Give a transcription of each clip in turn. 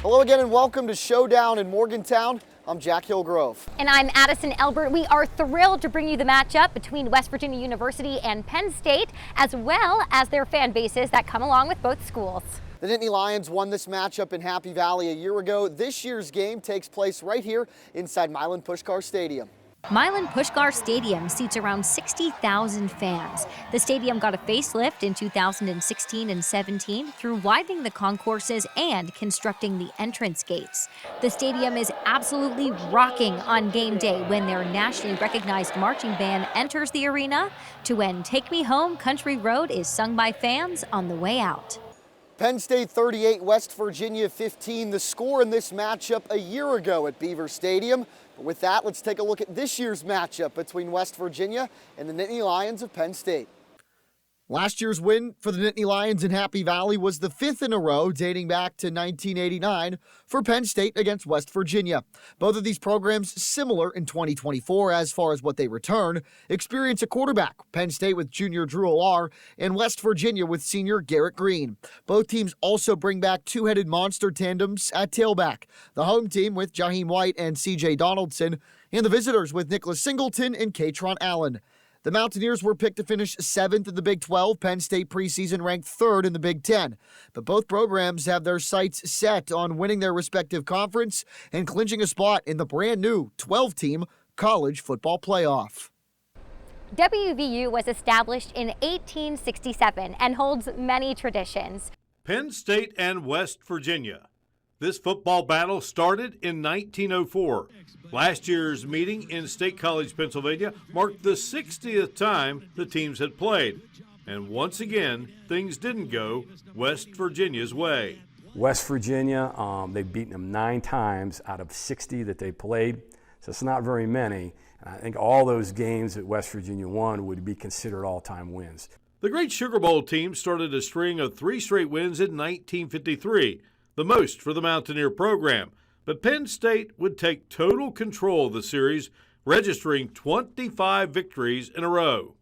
Hello again and welcome to Showdown in Morgantown. I'm Jack Hillgrove. And I'm Addison Elbert. We are thrilled to bring you the matchup between West Virginia University and Penn State, as well as their fan bases that come along with both schools. The Nittany Lions won this matchup in Happy Valley a year ago. This year's game takes place right here inside Milan Puskar Stadium. Milan Puskar Stadium seats around 60,000 fans. The stadium got a facelift in 2016 and 17 through widening the concourses and constructing the entrance gates. The stadium is absolutely rocking on game day when their nationally recognized marching band enters the arena to when Take Me Home Country Road is sung by fans on the way out. Penn State 38, West Virginia 15, the score in this matchup a year ago at Beaver Stadium. But with that, let's take a look at this year's matchup between West Virginia and the Nittany Lions of Penn State. Last year's win for the Nittany Lions in Happy Valley was the 5th in a row dating back to 1989 for Penn State against West Virginia. Both of these programs similar in 2024 as far as what they return. Experience a quarterback, Penn State with junior Drew Alar and West Virginia with senior Garrett Green. Both teams also bring back two-headed monster tandems at tailback. The home team with Jaheim White and C.J. Donaldson, and the visitors with Nicholas Singleton and Katron Allen. The Mountaineers were picked to finish 7th in the Big 12. Penn State preseason ranked 3rd in the Big 10. But both programs have their sights set on winning their respective conference and clinching a spot in the brand new 12-team college football playoff. WVU was established in 1867 and holds many traditions. Penn State and West Virginia. This football battle started in 1904. Last year's meeting in State College, Pennsylvania, marked the 60th time the teams had played. And once again, things didn't go West Virginia's way. West Virginia, they've beaten them 9 times out of 60 that they played, so it's not very many. And I think all those games that West Virginia won would be considered all-time wins. The Great Sugar Bowl team started a string of 3 straight wins in 1953. The most for the Mountaineer program. But Penn State would take total control of the series, registering 25 victories in a row.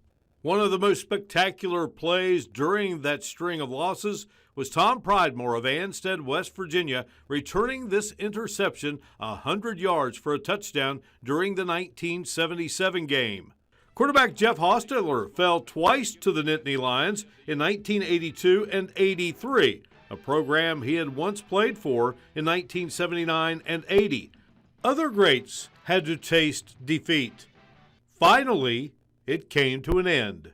One of the most spectacular plays during that string of losses was Tom Pridemore of Ansted, West Virginia, returning this interception 100 yards for a touchdown during the 1977 game. Quarterback Jeff Hostetler fell twice to the Nittany Lions in 1982 and 83. A program he had once played for in 1979 and 80. Other greats had to taste defeat. Finally, it came to an end.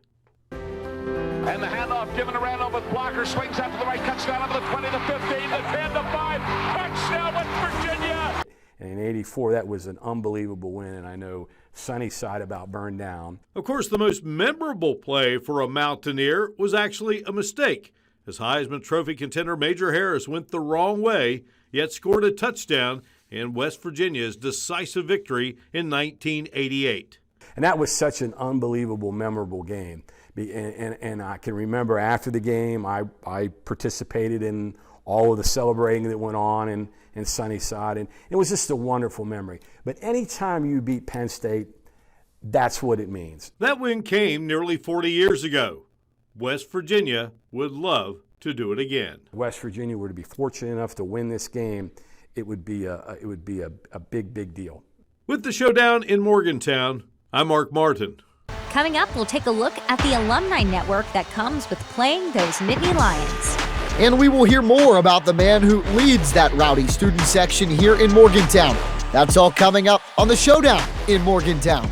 And the handoff given to Randall with blocker, swings out to the right, cuts down over the 20 to 15, the 10 to 5, touchdown West Virginia! And in 84, that was an unbelievable win, and I know Sunnyside about burned down. Of course, the most memorable play for a Mountaineer was actually a mistake, as Heisman Trophy contender Major Harris went the wrong way, yet scored a touchdown in West Virginia's decisive victory in 1988. And that was such an unbelievable, memorable game. And I can remember after the game, I participated in all of the celebrating that went on in Sunnyside, and it was just a wonderful memory. But anytime you beat Penn State, that's what it means. That win came nearly 40 years ago. West Virginia would love to do it again. West Virginia were to be fortunate enough to win this game, it would be a big deal. With the Showdown in Morgantown, I'm Mark Martin. Coming up, we'll take a look at the alumni network that comes with playing those Nittany Lions. And we will hear more about the man who leads that rowdy student section here in Morgantown. That's all coming up on the Showdown in Morgantown.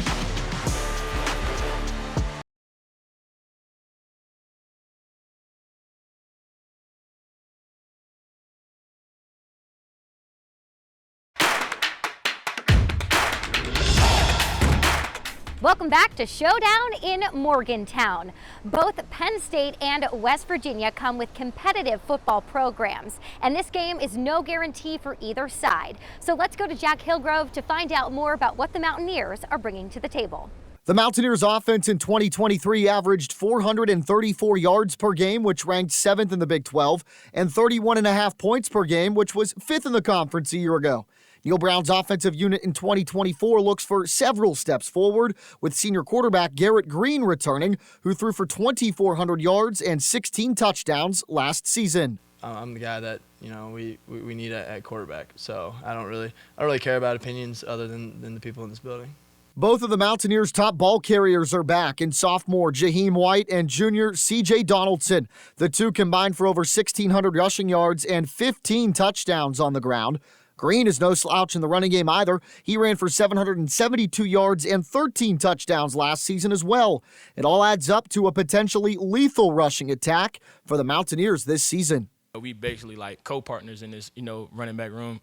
Welcome back to Showdown in Morgantown. Both Penn State and West Virginia come with competitive football programs, and this game is no guarantee for either side. So let's go to Jack Hillgrove to find out more about what the Mountaineers are bringing to the table. The Mountaineers offense in 2023 averaged 434 yards per game, which ranked 7th in the Big 12, and 31.5 points per game, which was 5th in the conference a year ago. Neil Brown's offensive unit in 2024 looks for several steps forward, with senior quarterback Garrett Green returning, who threw for 2,400 yards and 16 touchdowns last season. I'm the guy that, you know, we need at quarterback. So I don't really care about opinions other than the people in this building. Both of the Mountaineers' top ball carriers are back in sophomore Jaheim White and junior C.J. Donaldson. The two combined for over 1,600 rushing yards and 15 touchdowns on the ground. Green is no slouch in the running game either. He ran for 772 yards and 13 touchdowns last season as well. It all adds up to a potentially lethal rushing attack for the Mountaineers this season. We basically like co-partners in this, running back room.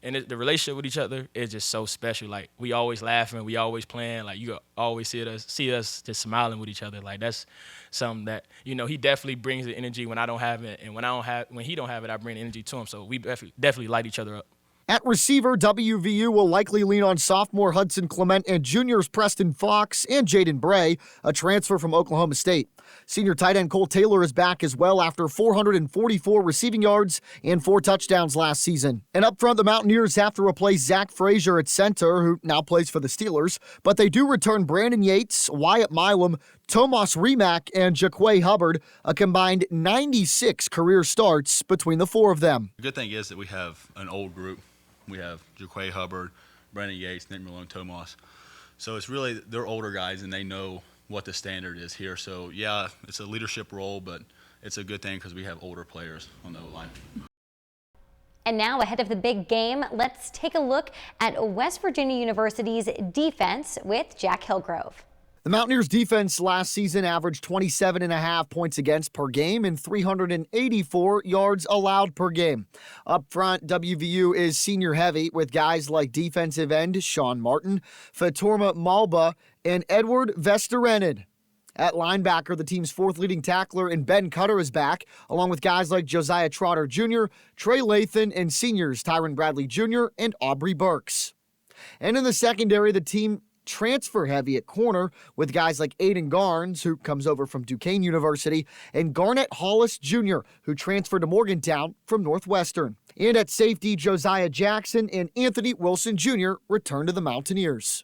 And the relationship with each other is just so special. Like, we always laughing, we always playing. Like, you always see us just smiling with each other. Like, that's something that, he definitely brings the energy when I don't have it. And when he don't have it, I bring the energy to him. So we definitely light each other up. At receiver, WVU will likely lean on sophomore Hudson Clement and juniors Preston Fox and Jaden Bray, a transfer from Oklahoma State. Senior tight end Cole Taylor is back as well after 444 receiving yards and 4 touchdowns last season. And up front, the Mountaineers have to replace Zach Frazier at center, who now plays for the Steelers, but they do return Brandon Yates, Wyatt Milam, Tomas Rimac, and Jaquay Hubbard, a combined 96 career starts between the four of them. The good thing is that we have an old group. We have Jaquay Hubbard, Brandon Yates, Nick Malone, Tomas. So it's really, they're older guys and they know what the standard is here. So yeah, it's a leadership role, but it's a good thing because we have older players on the O-line. And now, ahead of the big game, let's take a look at West Virginia University's defense with Jack Hillgrove. The Mountaineers' defense last season averaged 27.5 points against per game and 384 yards allowed per game. Up front, WVU is senior heavy with guys like defensive end Sean Martin, Fatorma Malba, and Edward Vesterenen. At linebacker, the team's fourth leading tackler and Ben Cutter is back, along with guys like Josiah Trotter Jr., Trey Lathan, and seniors Tyron Bradley Jr. and Aubrey Burks. And in the secondary, the team transfer heavy at corner with guys like Aiden Garnes, who comes over from Duquesne University, and Garnett Hollis Jr., who transferred to Morgantown from Northwestern. And at safety, Josiah Jackson and Anthony Wilson Jr. return to the Mountaineers.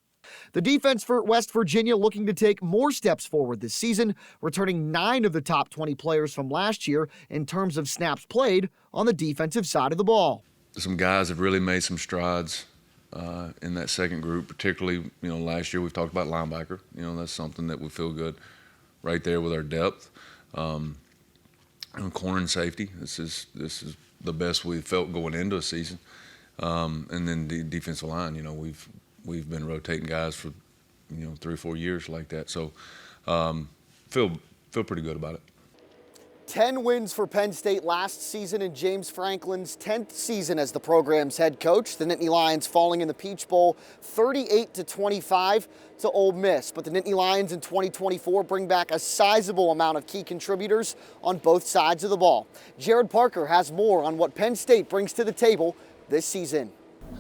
The defense for West Virginia looking to take more steps forward this season, returning 9 of the top 20 players from last year in terms of snaps played on the defensive side of the ball. Some guys have really made some strides in that second group, particularly, last year we've talked about linebacker. That's something that we feel good right there with our depth. And corner and safety, this is the best we've felt going into a season. And then the defensive line, we've been rotating guys for 3 or 4 years like that. So feel pretty good about it. 10 wins for Penn State last season in James Franklin's 10th season as the program's head coach. The Nittany Lions falling in the Peach Bowl 38-25 to Ole Miss. But the Nittany Lions in 2024 bring back a sizable amount of key contributors on both sides of the ball. Jared Parker has more on what Penn State brings to the table this season.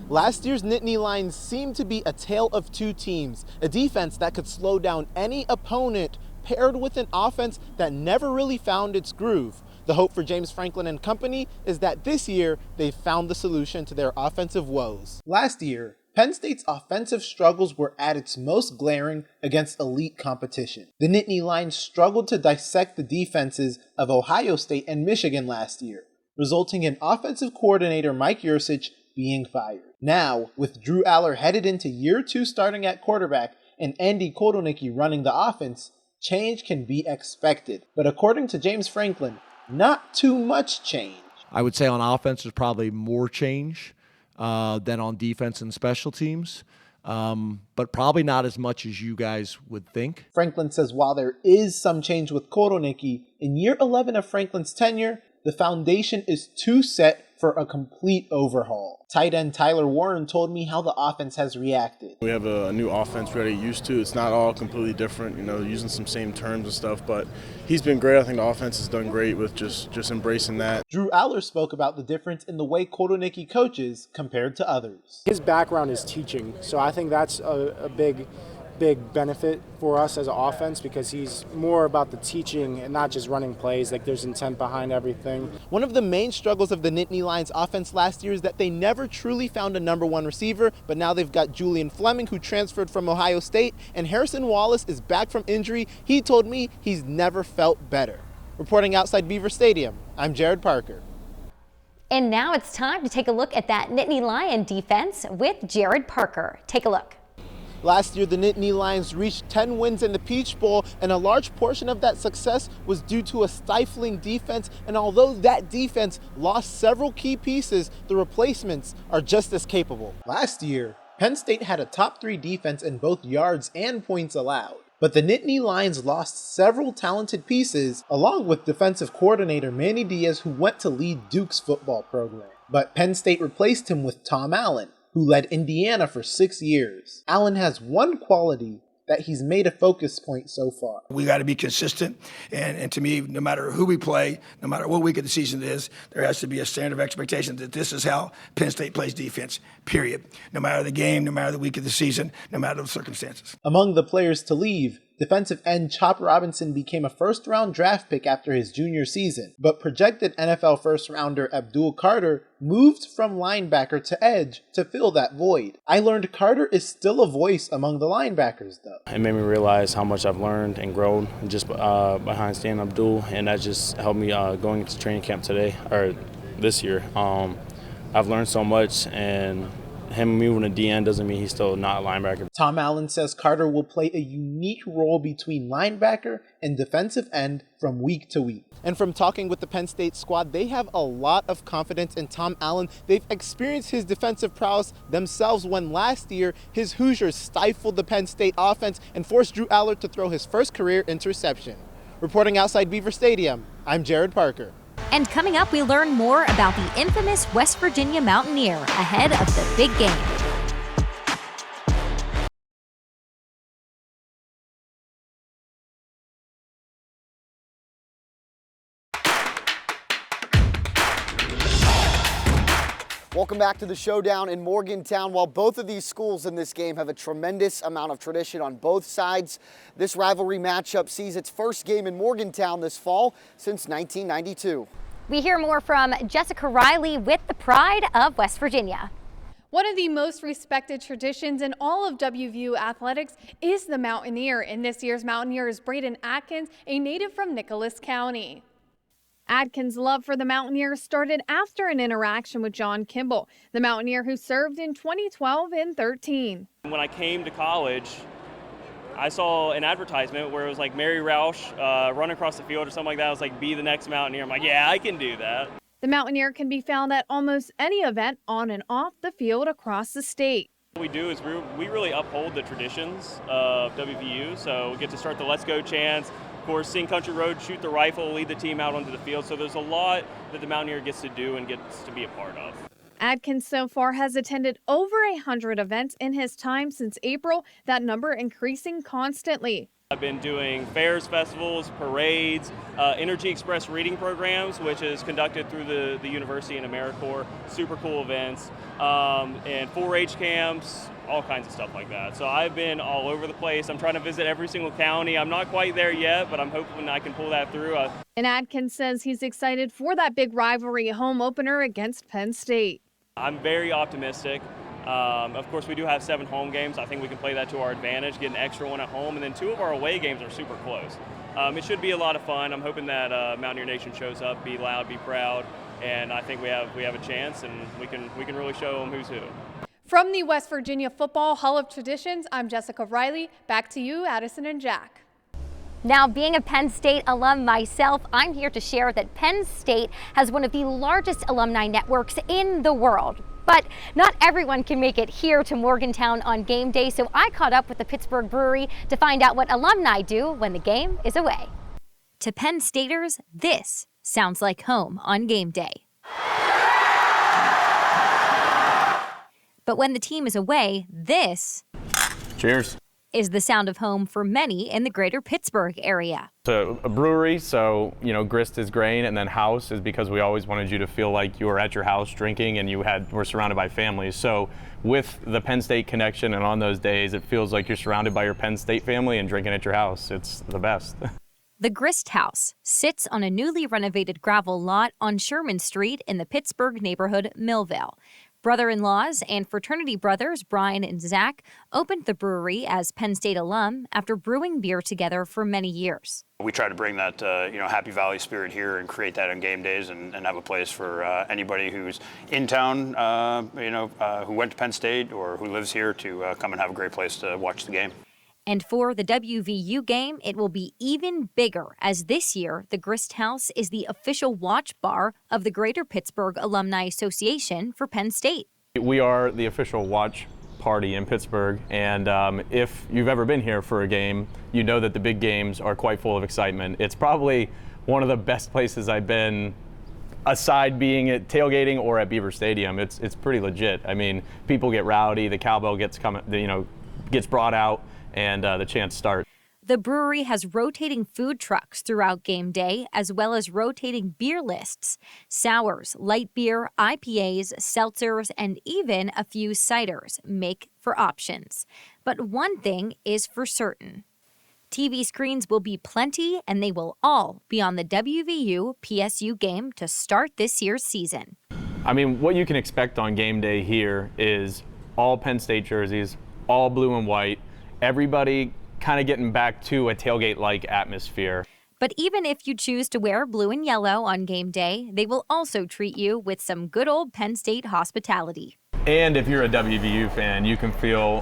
Last year's Nittany Lions seemed to be a tale of two teams, a defense that could slow down any opponent paired with an offense that never really found its groove. The hope for James Franklin and company is that this year they've found the solution to their offensive woes. Last year, Penn State's offensive struggles were at its most glaring against elite competition. The Nittany Lions struggled to dissect the defenses of Ohio State and Michigan last year, resulting in offensive coordinator Mike Yursich being fired. Now, with Drew Aller headed into year 2 starting at quarterback and Andy Kotelnicki running the offense, change can be expected. But according to James Franklin, not too much change. I would say on offense there's probably more change than on defense and special teams, but probably not as much as you guys would think. Franklin says while there is some change with Kotelnicki, in year 11 of Franklin's tenure, the foundation is too set for a complete overhaul. Tight end Tyler Warren told me how the offense has reacted. We have a new offense we're already used to. It's not all completely different, using some same terms and stuff, but he's been great. I think the offense has done great with just embracing that. Drew Aller spoke about the difference in the way Kotelnicki coaches compared to others. His background is teaching, so I think that's a big benefit for us as an offense because he's more about the teaching and not just running plays. Like, there's intent behind everything. One of the main struggles of the Nittany Lions offense last year is that they never truly found a number 1 receiver, but now they've got Julian Fleming, who transferred from Ohio State, and Harrison Wallace is back from injury. He told me he's never felt better. Reporting outside Beaver Stadium, I'm Jared Parker. And now it's time to take a look at that Nittany Lion defense with Jared Parker. Take a look. Last year, the Nittany Lions reached 10 wins in the Peach Bowl, and a large portion of that success was due to a stifling defense. And although that defense lost several key pieces, the replacements are just as capable. Last year, Penn State had a top 3 defense in both yards and points allowed. But the Nittany Lions lost several talented pieces, along with defensive coordinator Manny Diaz, who went to lead Duke's football program. But Penn State replaced him with Tom Allen, who led Indiana for 6 years. Allen has one quality that he's made a focus point so far. We got to be consistent, and to me, no matter who we play, no matter what week of the season it is, there has to be a standard of expectation that this is how Penn State plays defense, period. No matter the game, no matter the week of the season, no matter the circumstances. Among the players to leave, defensive end Chop Robinson became a first-round draft pick after his junior season, but projected NFL first-rounder Abdul Carter moved from linebacker to edge to fill that void. I learned Carter is still a voice among the linebackers, though. It made me realize how much I've learned and grown just behind Stan Abdul, and that just helped me going into training camp this year. I've learned so much, and him moving to DN doesn't mean he's still not a linebacker. Tom Allen says Carter will play a unique role between linebacker and defensive end from week to week. And from talking with the Penn State squad, they have a lot of confidence in Tom Allen. They've experienced his defensive prowess themselves when last year his Hoosiers stifled the Penn State offense and forced Drew Allard to throw his first career interception. Reporting outside Beaver Stadium, I'm Jared Parker. And coming up, we learn more about the infamous West Virginia Mountaineer ahead of the big game. Welcome back to the showdown in Morgantown. While both of these schools in this game have a tremendous amount of tradition on both sides, this rivalry matchup sees its first game in Morgantown this fall since 1992. We hear more from Jessica Riley with the pride of West Virginia. One of the most respected traditions in all of W.Va athletics is the Mountaineer, and this year's Mountaineer is Braden Atkins, a native from Nicholas County. Atkins' love for the Mountaineers started after an interaction with John Kimball, the Mountaineer who served in 2012 and 13. When I came to college, I saw an advertisement where it was like Mary Roush run across the field or something like that. I was like, be the next Mountaineer. I'm like, yeah, I can do that. The Mountaineer can be found at almost any event on and off the field across the state. What we do is we really uphold the traditions of WVU. So we get to start the Let's Go chants. Of course, sing Country Road, shoot the rifle, lead the team out onto the field. So there's a lot that the Mountaineer gets to do and gets to be a part of. Atkins so far has attended over 100 events in his time since April, that number increasing constantly. I've been doing fairs, festivals, parades, Energy Express reading programs, which is conducted through the university and AmeriCorps. Super cool events, and 4-H camps, all kinds of stuff like that. So I've been all over the place. I'm trying to visit every single county. I'm not quite there yet, but I'm hoping I can pull that through. And Atkins says he's excited for that big rivalry home opener against Penn State. I'm very optimistic. Of course, we do have 7 home games. I think we can play that to our advantage, get an extra one at home, and then 2 of our away games are super close. It should be a lot of fun. I'm hoping that Mountaineer Nation shows up, be loud, be proud, and I think we have a chance, and we can really show them who's who. From the West Virginia Football Hall of Traditions, I'm Jessica Riley. Back to you, Addison and Jack. Now, being a Penn State alum myself, I'm here to share that Penn State has one of the largest alumni networks in the world. But not everyone can make it here to Morgantown on game day, so I caught up with the Pittsburgh Brewery to find out what alumni do when the game is away. To Penn Staters, this sounds like home on game day. But when the team is away, this cheers is the sound of home for many in the greater Pittsburgh area. So a brewery, so grist is grain, and then house is because we always wanted you to feel like you were at your house drinking and were surrounded by families. So with the Penn State connection and on those days, it feels like you're surrounded by your Penn State family and drinking at your house. It's the best. The Grist House sits on a newly renovated gravel lot on Sherman Street in the Pittsburgh neighborhood Millvale. Brother-in-laws and fraternity brothers Brian and Zach opened the brewery as Penn State alum after brewing beer together for many years. We try to bring that Happy Valley spirit here and create that on game days and have a place for anybody who's in town, who went to Penn State or who lives here to come and have a great place to watch the game. And for the WVU game, it will be even bigger, as this year, the Grist House is the official watch bar of the Greater Pittsburgh Alumni Association for Penn State. We are the official watch party in Pittsburgh, and if you've ever been here for a game, you know that the big games are quite full of excitement. It's probably one of the best places I've been, aside being at tailgating or at Beaver Stadium. It's pretty legit. I mean, people get rowdy, the cowbell gets brought out, and the chants start. The brewery has rotating food trucks throughout game day, as well as rotating beer lists, sours, light beer, IPAs, seltzers, and even a few ciders make for options. But one thing is for certain. TV screens will be plenty, and they will all be on the WVU PSU game to start this year's season. I mean, what you can expect on game day here is all Penn State jerseys, all blue and white, everybody kind of getting back to a tailgate-like atmosphere. But even if you choose to wear blue and yellow on game day, they will also treat you with some good old Penn State hospitality. And if you're a WVU fan, you can feel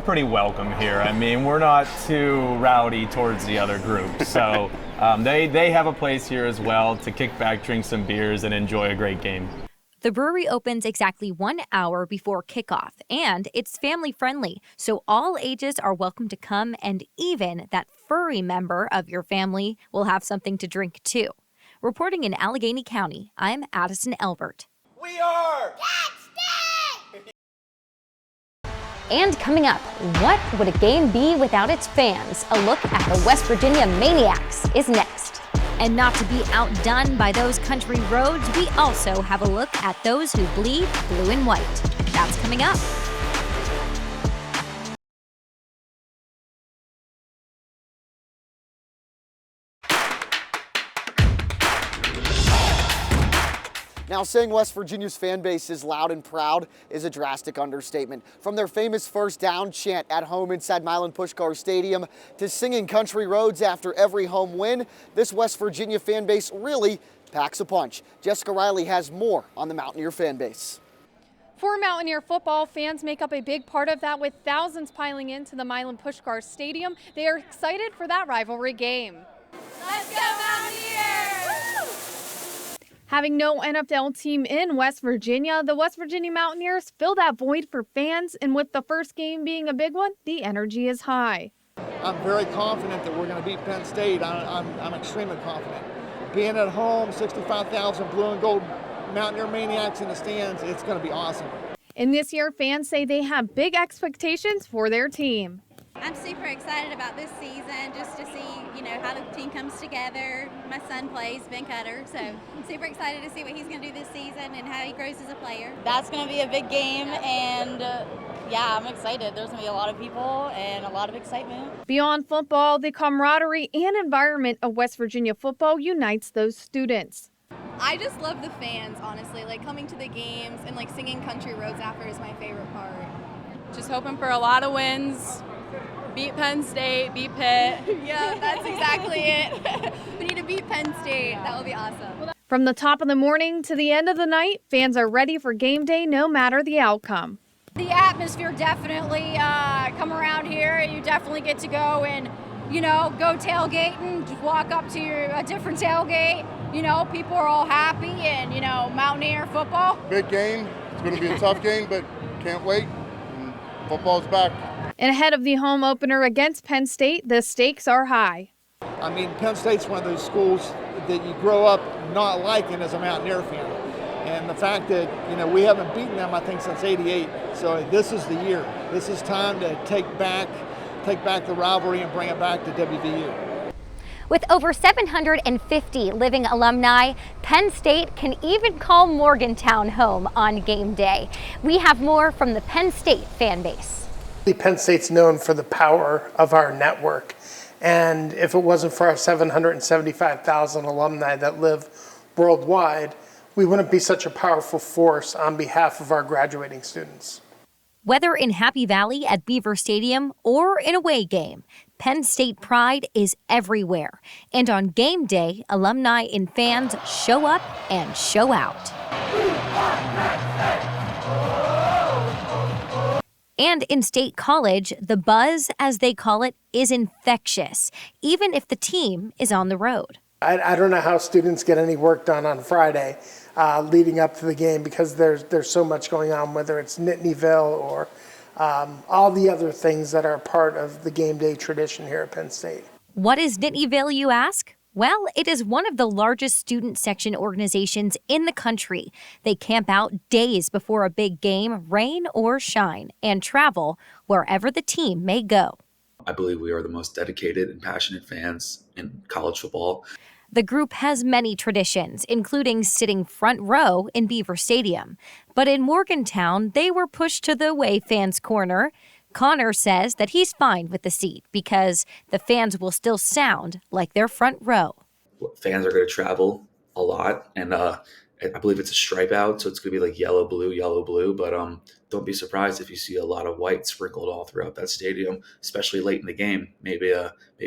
pretty welcome here. I mean, we're not too rowdy towards the other group. So they have a place here as well to kick back, drink some beers, and enjoy a great game. The brewery opens exactly 1 hour before kickoff, and it's family-friendly, so all ages are welcome to come, and even that furry member of your family will have something to drink too. Reporting in Allegheny County, I'm Addison Elbert. We are Penn State! And coming up, what would a game be without its fans? A look at the West Virginia Maniacs is next. And not to be outdone by those country roads, we also have a look at those who bleed blue and white. That's coming up. Now, saying West Virginia's fan base is loud and proud is a drastic understatement. From their famous first down chant at home inside Milan Puskar Stadium to singing country roads after every home win, this West Virginia fan base really packs a punch. Jessica Riley has more on the Mountaineer fan base. For Mountaineer football, fans make up a big part of that, with thousands piling into the Milan Puskar Stadium. They are excited for that rivalry game. Let's go Mountaineers! Having no NFL team in West Virginia, the West Virginia Mountaineers fill that void for fans, and with the first game being a big one, the energy is high. I'm very confident that we're going to beat Penn State. I'm extremely confident. Being at home, 65,000 blue and gold Mountaineer Maniacs in the stands, it's going to be awesome. And this year, fans say they have big expectations for their team. I'm super excited about this season, just to see, how the team comes together. My son plays, Ben Cutter, so I'm super excited to see what he's going to do this season and how he grows as a player. That's going to be a big game, and I'm excited. There's going to be a lot of people and a lot of excitement. Beyond football, the camaraderie and environment of West Virginia football unites those students. I just love the fans, honestly. Coming to the games and singing country roads after is my favorite part. Just hoping for a lot of wins. Beat Penn State, beat Pitt. Yeah, that's exactly it. We need to beat Penn State. That will be awesome. From the top of the morning to the end of the night, fans are ready for game day no matter the outcome. The atmosphere definitely come around here. You definitely get to go and, go tailgating, just walk up to a different tailgate. People are all happy and, Mountaineer football. Big game. It's going to be a tough game, but can't wait. And football's back. And ahead of the home opener against Penn State, the stakes are high. I mean, Penn State's one of those schools that you grow up not liking as a Mountaineer fan. And the fact that, we haven't beaten them, I think, since '88. So this is the year. This is time to take back the rivalry and bring it back to WVU. With over 750 living alumni, Penn State can even call Morgantown home on game day. We have more from the Penn State fan base. Penn State's known for the power of our network, and if it wasn't for our 775,000 alumni that live worldwide, we wouldn't be such a powerful force on behalf of our graduating students. Whether in Happy Valley at Beaver Stadium or in a away game, Penn State pride is everywhere. And on game day, alumni and fans show up and show out. And in State College, the buzz, as they call it, is infectious, even if the team is on the road. I don't know how students get any work done on Friday leading up to the game, because there's so much going on, whether it's Nittanyville or all the other things that are part of the game day tradition here at Penn State. What is Nittanyville, you ask? Well, it is one of the largest student section organizations in the country. They camp out days before a big game, rain or shine, and travel wherever the team may go. I believe we are the most dedicated and passionate fans in college football. The group has many traditions, including sitting front row in Beaver Stadium. But in Morgantown, they were pushed to the away fans' corner. Connor says that he's fine with the seat because the fans will still sound like they're front row. Fans are going to travel a lot, and I believe it's a stripe out, so it's going to be like yellow, blue, but don't be surprised if you see a lot of white sprinkled all throughout that stadium, especially late in the game. Maybe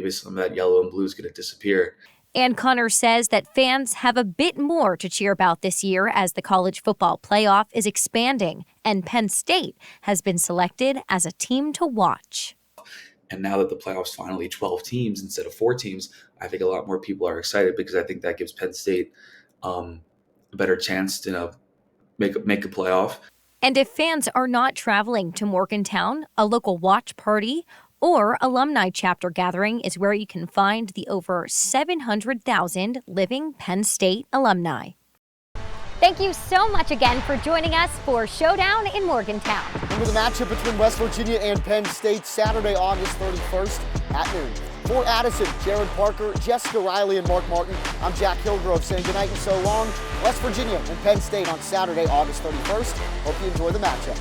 some of that yellow and blue is going to disappear. And Connor says that fans have a bit more to cheer about this year as the college football playoff is expanding, and Penn State has been selected as a team to watch. And now that the playoffs finally 12 teams instead of 4 teams, I think a lot more people are excited, because I think that gives Penn State a better chance to make a playoff. And if fans are not traveling to Morgantown, a local watch party or alumni chapter gathering is where you can find the over 700,000 living Penn State alumni. Thank you so much again for joining us for Showdown in Morgantown. Remember the matchup between West Virginia and Penn State Saturday, August 31st at noon. For Addison, Jared Parker, Jessica Riley, and Mark Martin, I'm Jack Hillgrove saying goodnight and so long. West Virginia and Penn State on Saturday, August 31st. Hope you enjoy the matchup.